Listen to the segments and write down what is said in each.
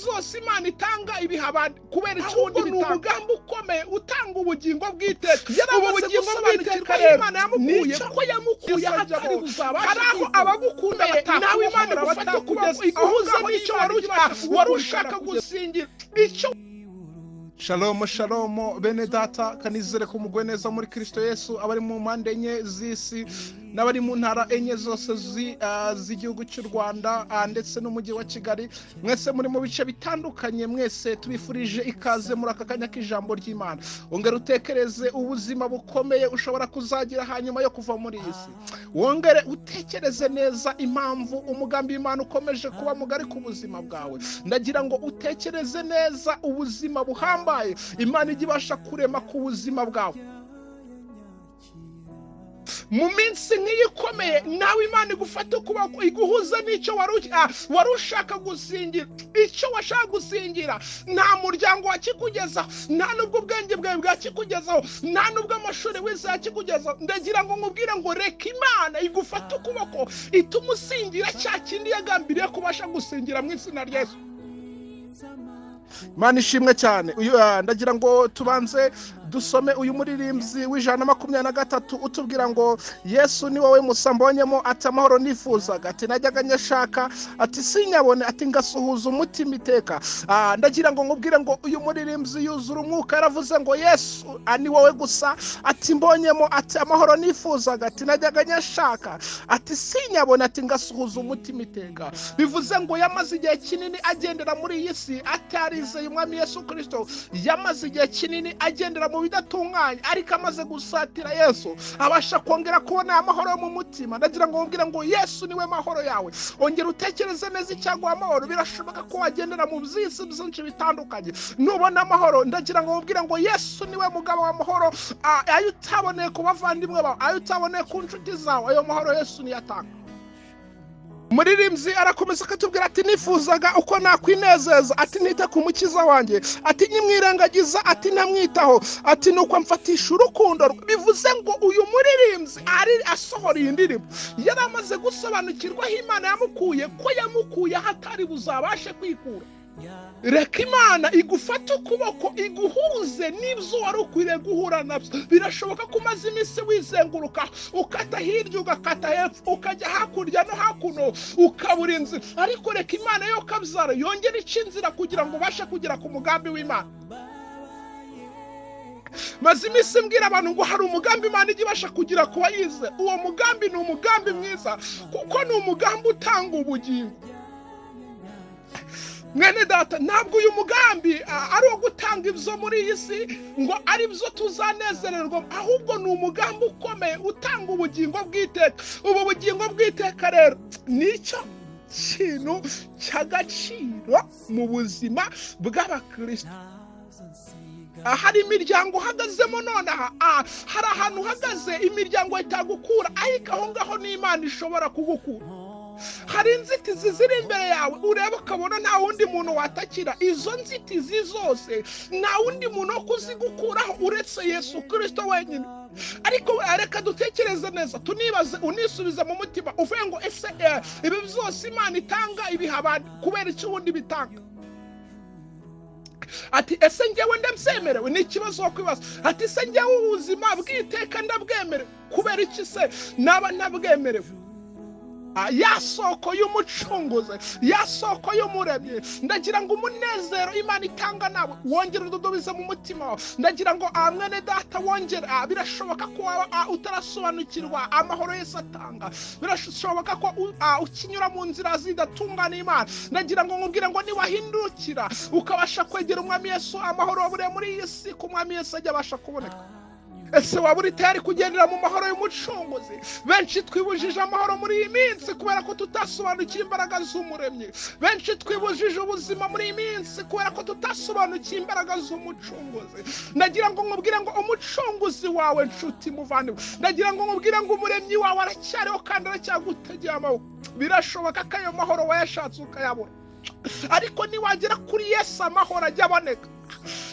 byose Imana itanga ibihabana kubera icundi bitanga umugambi ukomeye utanga ubugingo bw'iteka ubugingo bw'iteka Imana yamukuye ko yamukuye hatari buzabasha hari abagukunda nawe Imana igufata kugeza iguhuze n'icyo wari ushaka gusingira icyo. Shalom shalom bene data, kanizere ko mugwe neza muri Kristo Yesu, abari mu mpande enye z'isi n'abari mu ntara enye zose z'igihugu cy'u Rwanda ndetse n'umujyi wa Kigali, mwese muri mu bice bitandukanye, mwese tubifurije ikaze muri aka kanya k'ijambo ry'Imana. Wongere utekereze ubuzima bukomeye ushobora kuzagira hanyuma yo kuva muri iyi si. Wongere utekereze neza impamvu umugambi w'Imana ukomeje kuba mugari ku buzima bwawe. Ndagira ngo utekereze neza ubuzima buhambaye Imana igibasha kurema ku buzima bwawe. Mu minsi nk'iyi ikomeye nawe Imana igufata ukuboko iguhuze n'icyo wari ushaka gusingira. Icyo washaka gusingira nta muryango wakikugezaho, nta nubwo ubwenge bwawe bwakikugezaho, nta nubwo amashuri wize yakikugezaho. Ndagira ngo nkubwire ngo reka Imana igufata ukuboko ituma usingira cya kindi yagambiriye kubasha gusingira mu izina rya Yesu. Imana ishimwe cyane. Ndagira ngo tubanze dusome uyu muririmbyi w'123 utubwira ngo Yesu ni wowe musa mbonyemo, ati amahoro nifuzaga, ati najyaga nyashaka, ati sinyabone, ati ngasuhuza umutima iteka. Ndagira ngo nkubwire ngo uyu muririmbyi yuzura umwuka, yaravuze ngo Yesu ni wowe gusa, ati mbonyemo, ati amahoro nifuzaga, ati najyaga nyashaka, ati sinyabone, ati ngasuhuza umutima iteka. Bivuze ngo yamaze igihe kinini agendera muri iyi si atarizeye umwami Yesu Kristo, yamaze igihe kinini agendera mu bidatunganye, ariko amaze gusatira Yesu abasha kongera kubona amahoro mu mutima. Ndagira ngo nkubwire ngo Yesu niwe mahoro yawe. Ongera utekereze neza icyaguha amahoro. Birashoboka ko wagendera mu byisi byinshi bitandukanye, nubona amahoro ndagira ngo nkubwire ngo Yesu niwe mugabo w'amahoro. Ayo utaboneye ku bavandimwe bawe, ayo utaboneye ku nshuti zawe, ayo mahoro Yesu niyatanga. Muririmbyi arakomeza akatubwira ati nifuzaga uko nakwinezeza, ati nita ku mukiza wanjye, ati nyimwirengagiza, ati ntamwitaho, ati nuko mfatisha urukundo. Bivuze ngo uyu muririmbyi ari asohora indirimbo yaramaze gusobanukirwa aho Imana yamukuye, ko yamukuye hatari buzabashe kwikura. Reka Imana igufata ukuboko iguhuze n'ibyo wari ukwiriye guhura nabyo. Birashoboka ko umaze iminsi wizenguruka, ukata hirya ugakata hepfo, ukajya hakurya no hakuno ukabura inzira, ariko reka Imana yo kabyara yongera ica inzira kugira ngo ubashe kugera ku mugambi w'Imana. Maze iminsi mbwira abantu ngo hari umugambi Imana igibasha kugira ku bayize. Uwo mugambi ni umugambi mwiza, kuko ni umugambi utanga ubugingo. Mwene data, ntabwo uyu mugambi ari uwo gutanga ibyo muri iyi si ngo ari byo tuzanezererwa, ahubwo ni umugambi ukomeye utanga ubugingo bw'iteka. Ubu bugingo bw'iteka rero nicyo kintu cy'agaciro mu buzima bw'abakristo. Hari imiryango uhagazemo nonaha, hari ahantu uhagaze imiryango itagukura, ariko aho ngaho n'Imana ishobora kugukura. Hari inzitizi ziri imbere yawe ureba ukabona nta wundi muntu watakira. Izo nzitizi zose nta wundi muntu wo kuzigukuraho uretse Yesu Kristo wenyine. Ariko reka dutekereze neza, tunibaze, unisubize mu mutima, uvuge ngo ese ibi byose Imana itanga ibihabana kubera iki wundi bitanga? Ati ese njyewe ndabyemerewe? Ni ikibazo wo kwibaza. Ati ese njyewe ubuzima bw'iteka ndabwemerewe? Kubera iki se naba ntabwemerewe? Ya soko y'umucunguzi, ya soko y'umuremyi. Ndagira ngo umunezero Imana itanga nawe wongere ududubize mu mutima wawe. Ndagira ngo mwene data wongere, birashoboka ko utarasobanukirwa amahoro Yesu atanga. Birashoboka ko ukinyura mu nzira zidatungana Imana. Ndagira ngo nkubwire ngo niwahindukira ukabasha kwegera umwami Yesu, amahoro waburiye muri iyi si ku mwami Yesu ajya abasha kuboneka. Ese waba uri tayari kugendera mu mahoro y'umucunguzi? Benshi twibujije amahoro muri iyi minsi kubera ko tutasobanukiye imbaraga z'umuremyi. Benshi twibujije ubuzima muri iyi minsi kubera ko tutasobanukiye imbaraga z'umucunguzi. Ndagira ngo nkubwire ngo umucunguzi wawe nshuti muvandimwe, ndagira ngo nkubwire ngo umuremyi wawe aracyariho kandi aracyagutegeye amaboko. Birashoboka ko ayo mahoro wayashatse ukayabona, ariko niwagera kuri Yesu amahoro ajya aboneka.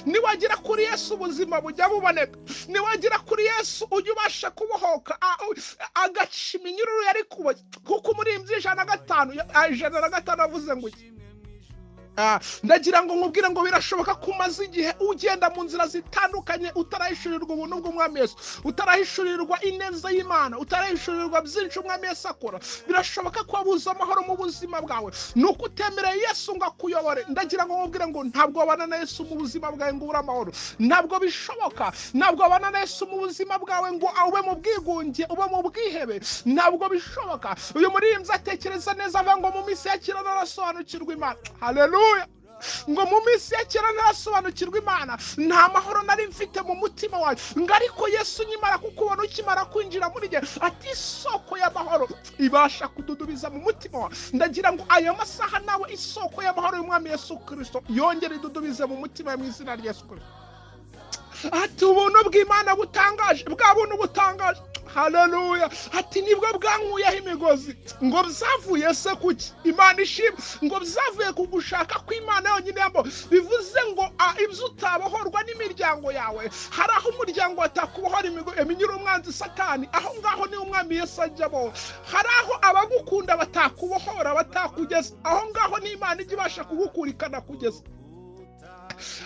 Niwagera kuri Yesu ubuzima bujya buboneka. Niwagera kuri Yesu ujya ubasha kubohoka agaca iminyururu yari kuboshye. Kuko umuririmbyi 105 avuze ngo iki? ndagira ngo nkubwire ngo birashoboka ko umaze igihe ugenda mu nzira zitandukanye utarahishurirwa ubuntu bw'umwami Yesu, utarahishurirwa ineza y'Imana, utarahishurirwa byinshi umwami Yesu akora. Birashoboka ko wabuze amahoro mu buzima bwawe nuko utemereye Yesu ngo akuyobore. Ndagira ngo nkubwire ngo ntabwo wabana na Yesu mu buzima bwawe ngo ubure amahoro, ntabwo bishoboka. Ntabwo wabana na Yesu mu buzima bwawe ngo ube mu bwigunge, ube mu bwihebe, ntabwo bishoboka. Uyu muririmbyi atekereza neza avuga ngo mu minsi ya kera narasobanukirwa Imana. Haleluya. ngo mu minsi ya kera ntasobanukirwa Imana, nta mahoro nari mfite mu mutima wawe, ngo ariko Yesu nyimara kukubona ukimara kwinjira muri jye, ati isoko y'amahoro ibasha kududubiza mu mutima wawe. Ndagira ngo ayo masaha nawe isoko y'amahoro y'umwami Yesu Kristo yongere idudubize mu mutima mu izina rya Yesu Kristo. Ati ubuntu bw'Imana butangaje, bwa buntu butangaje. Haleluya. Ati nibwo bwankuyeho imigozi. Ngo byavuye se kuki? Imana ishimwe. Ngo byavuye kugushaka kw'Imana yonyine yambo. Bivuze ngo ibyo utabohorwa n'imiryango yawe, hari aho umuryango atakubohora iminyura umwanzi Satani, aho ngaho ni umwami Yesu ajyamo. Hari aho abagukunda batakubohora, batakugeza, aho ngaho ni Imana igibasha kugukurikana kugeza.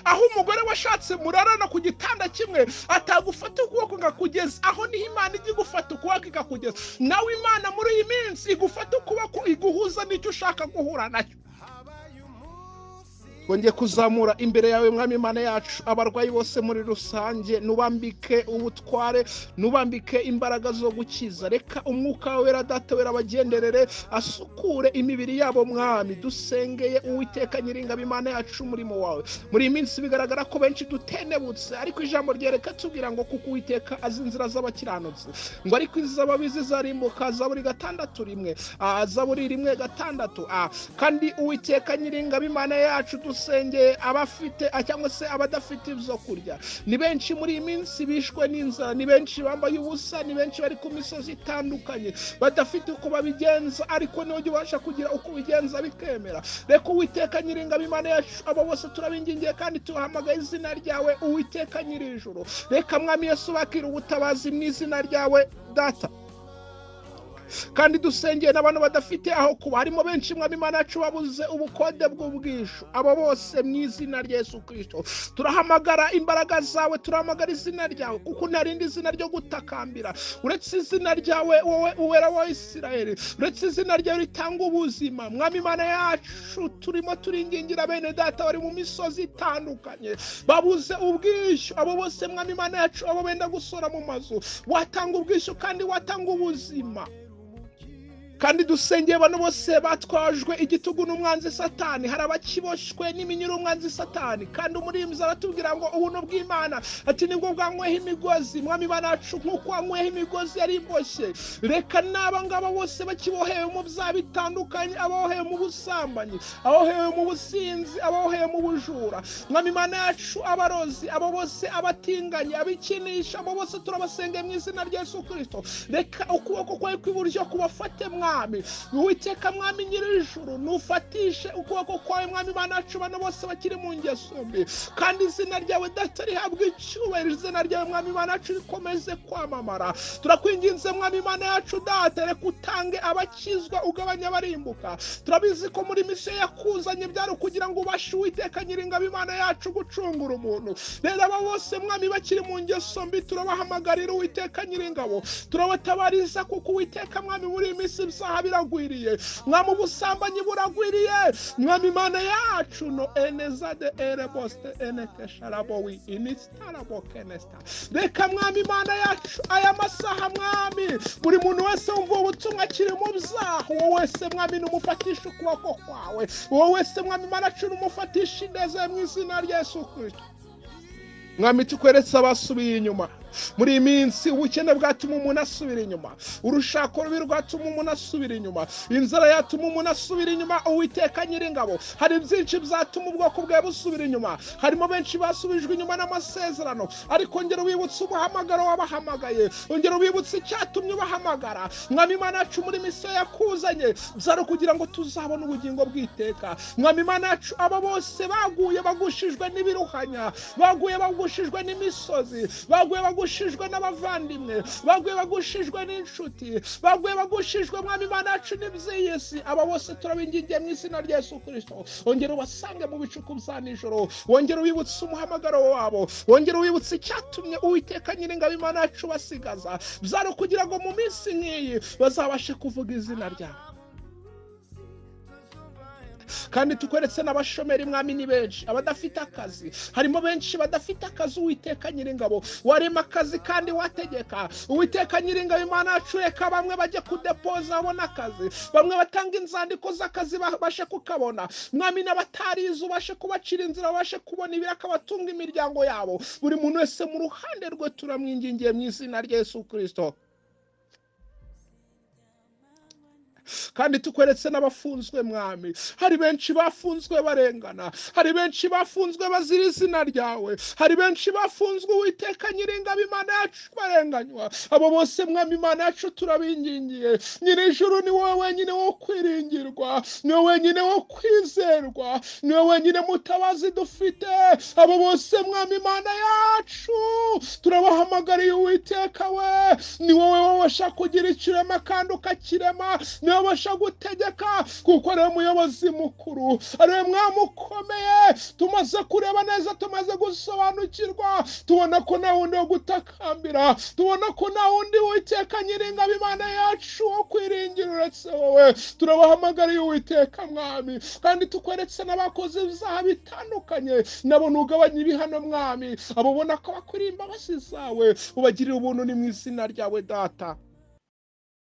Aho umugore washatse murarana ku gitanda kimwe atagufata ukuboko ngakugeza, aho ni Imana igufata ukuboko ikakugeza. Nawe Imana muri iyi minsi igufata ukuboko iguhuza n'icyo ushaka guhura nacyo. Twongeye kuzamura imbere yawe mwami Imana yacu abarwayi bose muri rusange, nubambike ubutware, nubambike imbaraga zo gukiza. Reka umwuka wera Data wera bagenderere asukure imibiri yabo mwami. Dusengeye Uwiteka Nyiringabo Imana yacu umurimo wawe. Muri iminsi bigaragara ko benshi dutenebutse, ariko ijambo ryereka tubwira ngo kuko Uwiteka azi inzira z'abakiranutsi, ngo ariko iz'ababizi zarimbuka. Zaburi 6:1, Zaburi 1:6. Kandi Uwiteka Nyiringabo Imana yacu dusengeye abafite cyangwa se abadafite ibyo kurya. Ni benshi muri iyi minsi bishwe n'inzara, ni benshi bambaye ubusa, ni benshi bari ku misozi itandukanye badafite uko babigenza, ariko niwe ubasha kugira uko ubigenza bikemera. Reka Uwiteka Nyiringabo Imana yacu abo bose turabingingiye kandi tuhamagaye izina ryawe Uwiteka Nyirijuru. Reka mwami Yesu bakira ubutabazi mu izina ryawe Data. Kandi dusengeye n'abantu badafite aho kuba, harimo benshi mwami Imana yacu babuze ubukode bw'ubwishu. Abo bose mu izina rya Yesu Kristo turahamagara imbaraga zawe, turahamagara izina ryawe, kuko nta rindi zina ryo gutakambira uretse izina ryawe wowe Uwera wa Isirayeli, uretse izina ryawe ritanga ubuzima. Mwami Imana yacu turimo turingingira bene Data bari mu misozi itandukanye babuze ubwishu. Abo bose mwami Imana yacu abo benda gusora mu mazu, watanga ubwishu kandi watanga ubuzima. Kandi dusengeye abantu bose batwajwe igitugu n'umwanzi Satani, hari abakiboshwe n'iminyura umwanzi Satani. Kandi umurimbyi aratubwira ngo ubuntu bw'Imana ati nibwo bwankweho imigozi. Mwami Imana yacu nk'uko wankweho imigozi yari iboshye, reka n'aba ngaba bose bakibohewe mu byaha bitandukanye, abohewe mu busambanyi, abohewe mu businzi, abohewe mu bujura. Mwami Imana yacu abarozi, abo bose abatinganye, abikinisha, abo bose turabasengeye mu izina rya Yesu Kristo. Reka ukuboko kwawe kw'iburyo kubafate mwami. Uwiteka mwami Nyirijuru, nufatishe ukuboko kwawe mwami Imana yacu bano bose bakiri mu ngeso mbi, kandi izina ryawe Data rihabwe icyubahiro, izina ryawe mwami Imana yacu rikomeze kwamamara. Turakwinginze mwami Imana yacu Data, reka utange abakizwa ugabanya abarimbuka. Turabizi ko muri misiyo yakuzanye byari kugira ngo ubashe Uwiteka Nyiringabo Imana yacu gucungura umuntu. Rero aba bose mwami bakiri mu ngeso mbi turabahamagarira Uwiteka Nyiringabo, turabatabariza kuko Uwiteka mwami muri iyi minsi ibyaha biragwiriye, mwami ubusambanyi buragwiriye. Mwami Imana yacu no enezade ereboste enekesharabowi inistarabo kenesta. Reka mwami Imana yacu aya masaha mwami buri muntu wese wumva ubutumwa akiri mu byaha, wowe wese mwami numufatisha ukuboko kwawe, wowe wese mwami Imana yacu numufatisha ineza mu izina rya Yesu Kristo. Mwami tukweretse abasubiye inyuma muri iyi minsi, ubukene bwatuma umuntu asubira inyuma, urushako rubi rwatuma umuntu asubira inyuma, inzara yatuma umuntu asubira inyuma. Uwiteka Nyiringabo, hari byinshi byatuma ubwoko bwawe busubira inyuma. Harimo benshi basubijwe inyuma n'amasezerano, ariko ongera wibutse umuhamagaro wabahamagaye, ongera wibutse icyatumye ubahamagara. Mwami Imana yacu muri misiyo yakuzanye byari kugira ngo tuzabone ubugingo bw'iteka. Mwami Imana yacu aba bose baguye bagushijwe n'ibiruhanya, baguye bagushijwe n'imisozi, baguye bagushijwe n'abavandimwe, baguye bagushijwe n'inshuti, baguye bagushijwe mwami Imana yacu n'iby'iyi si, aba bose turabingingiye mu izina rya Yesu Kristo. Wongere ubasange mu bicuku bya nijoro, wongere wibutse umuhamagaro wabo, wongere wibutse icyatumye Uwiteka Nyiringabo Imana yacu basigaza, byari kugira ngo mu minsi nk'iyi bazabashe kuvuga izina ryawe. Kandi tukweretse n'abashomeri mwami ni benshi, abadafite akazi, harimo benshi badafite akazi. Uwiteka Nyiringabo warema akazi kandi wategeka. Uwiteka Nyiringabo Imana yacu, reka bamwe bajye kudepoza babona akazi, bamwe batanga inzandiko z'akazi babashe kukabona mwami, n'abatarize ubashe kubacira inzira, babashe kubona ibiraka batunga imiryango yabo. Buri muntu wese mu ruhande rwe turamwingingiye mu izina rya Yesu Kristo. Kandi tukweretse n'abafunzwe mwami, hari benshi bafunzwe barengana, hari benshi bafunzwe bazira izina ryawe, hari benshi bafunzwe Uwiteka Nyiringabo Imana yacu barenganywa. Abo bose mwami Imana yacu turabingingiye. Nyirijuru ni wowe wenyine wo kwiringirwa, ni wowe wenyine wo kwizerwa, ni wowe wenyine mutabazi dufite. Abo bose mwami Imana yacu turabahamagariye Uwiteka we, ni wowe wabasha kugira ikirema kandi ukakirema, ni wowe wabasha gutegeka, kuko ari umuyobozi mukuru, ari we mwami ukomeye. Tumaze kureba neza, tumaze gusobanukirwa, tubona ko nta wundi wo gutakambira, tubona ko nta wundi Uwiteka Nyiringabo Imana yacu wo kwiringira uretse wowe. Turabahamagariye Uwiteka mwami, kandi tukweretse n'abakoze ibyaha bitandukanye, nabo ntugabanye ibihano mwami, abo ubona ko bakwiriye imbabazi zawe, ubagirire ubuntu ni mu izina ryawe Data.